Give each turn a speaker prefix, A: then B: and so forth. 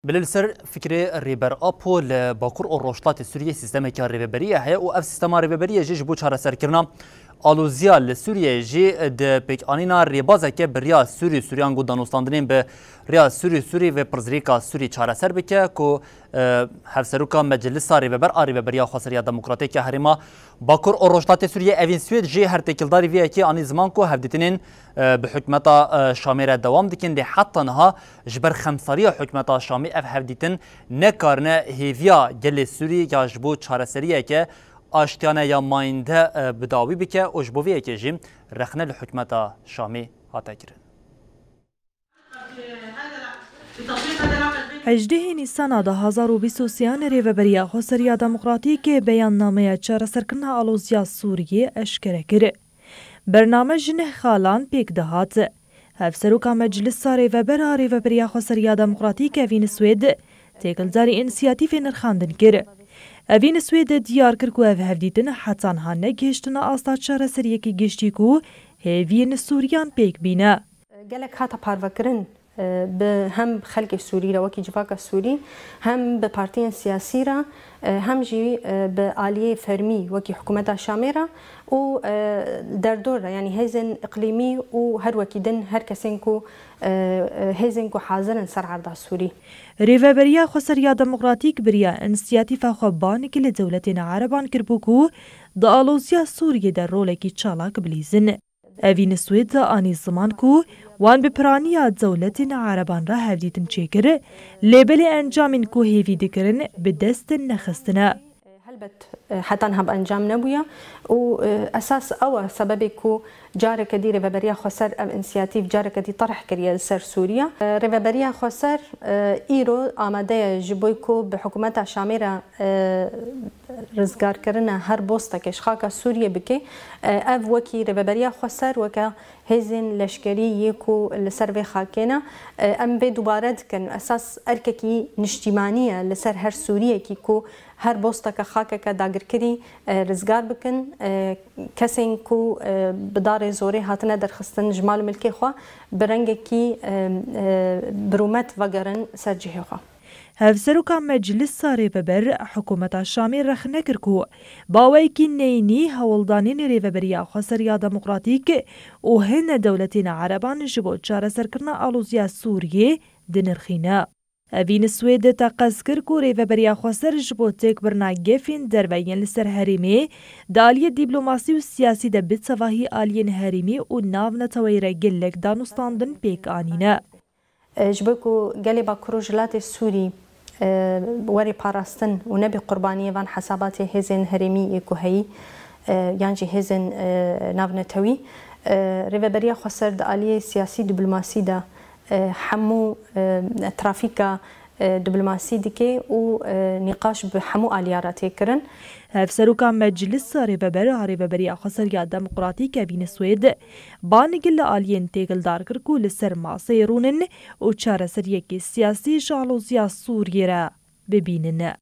A: بالسر فكرة الريبر أبو لباكور الروشلات السورية سيستم كالريبرية هي وأف سيستم الريبرية جيش بوشارة سركرنا آلوزيا لسوريا جي د بيك أنينا ريبازة كبريا سوريان قد دانوستاندنين بريا سوري و برزريكا سوري چارة سر بكه كو هفسروكا مجلس ريبريا خاصريا ديمقراطية هرما باكور الروشلات السورية أفين سويد جي هر تكلداري فيها كي أني زمان كو هفدتنين بحكمتا شاميرة دوام دكين دي حتى نها جبر خمسارية حكمتا شامي اف هفدتن نكارنا هيفيا جل سوري يا جبو چارة سرية كه آشتیانه یا ماینده بداوی بکه اجبویه که جیم رخنه لحکمت شامی هاته کرن.
B: 18 نیسان 2023 ریوبریا خسریا دموکراتیک بیاننامه چارەسەرکردنا آلوزیا سوریه اشکره کرد. برنامه جنه خالان پیک دهات. هفسروکا مجلس ریوبریا خسریا دموکراتیک وین سوید تکلزاری انسیاتیف نرخاندن کرد. اوین سوید دیار کرد که او هفدیدن حتان ها نگهشتن آستا چاره سریه که گشتی که هیوین سوریان پیک بینه.
C: گلک هاتا پاروکرن به هم خلق سوری را وکی جواک سوری هم به پارتیان سیاسی را هم جی به عالیه فرمی وکی حکومت شامی را و در دور را یعنی هیزن اقلیمی و هر وکی دن هر کسین کو هیزن کو حاضرن سر عرض سوری.
B: ریوبریا خسریا دموکراتیک بریا انسیاتیف خوابان که لدولتنا عربان کربوکو دا آلوزیا سوریه در رولکی چالاک بلیزن. اوین سوید آنی زمان کو وان بپرانیا دولتنا عربان را هفدیتن چیکر لیبل انجامین کو هیوی دکرن به دست نخستنا.
C: هلبت حتى هب انجام نبويا واساس او سبب كو جارك دي ريفابريا خسر ام انسياتيف جارك دي طرح كريا سر سوريا ريفابريا خسر ايرو اماده جبويكو بحكومه شاميره رزگار کرنا هر بوستکش خاک سوریه بکی اف وکی ريفابريا خسر وکا هزن لشکری یکو لسر خاکینا ام به دوباره کن اساس ارککی نشتیمانیه لسر هر سوریه کی کو هر بوستک خاک که داگر کری رزگار بکن کسین کو بدار زوری هاتنه در خستن جمال ملکی خوا برنگ کی برومت وگرن سرجه خوا.
B: هفسروکا مجلس ریوبر حکومت شامی رخ نکرکو باوی کی نینی هولدانین ریوبریا خسریا دموکراتیک و هن دولتنا عربان جبو چاره سرکرنا آلوزیا سوریه دنرخینا. اوین سوید تقص کرکو ریوبریا خسر جبو تک برنا گفین دروین لسر هریمی دالی دیپلوماسی و سیاسی ده بتسواهی آلین هریمی و ناو نتویر گلک دانوستاندن پیک آنینا.
C: جبوكو قالي باكروجلات السوري وري باراستن ونبي قربانية وان حسابات هزن هرمي يكو هي يعني هزن نافنتوي ريفابريا خسر دالية سياسي دبلوماسي دا حمو ترافيكا دبلوماسي دكي و نقاش بحمو آلياراتي كرن.
B: هفسروكا مجلس ريوبريا خسريا ديمقراطيك بين سويد بانقل آليين تيقل داركر كو لسر ما سيرونن و چاره سريكي سياسي جالوزيا سوريا ببينن.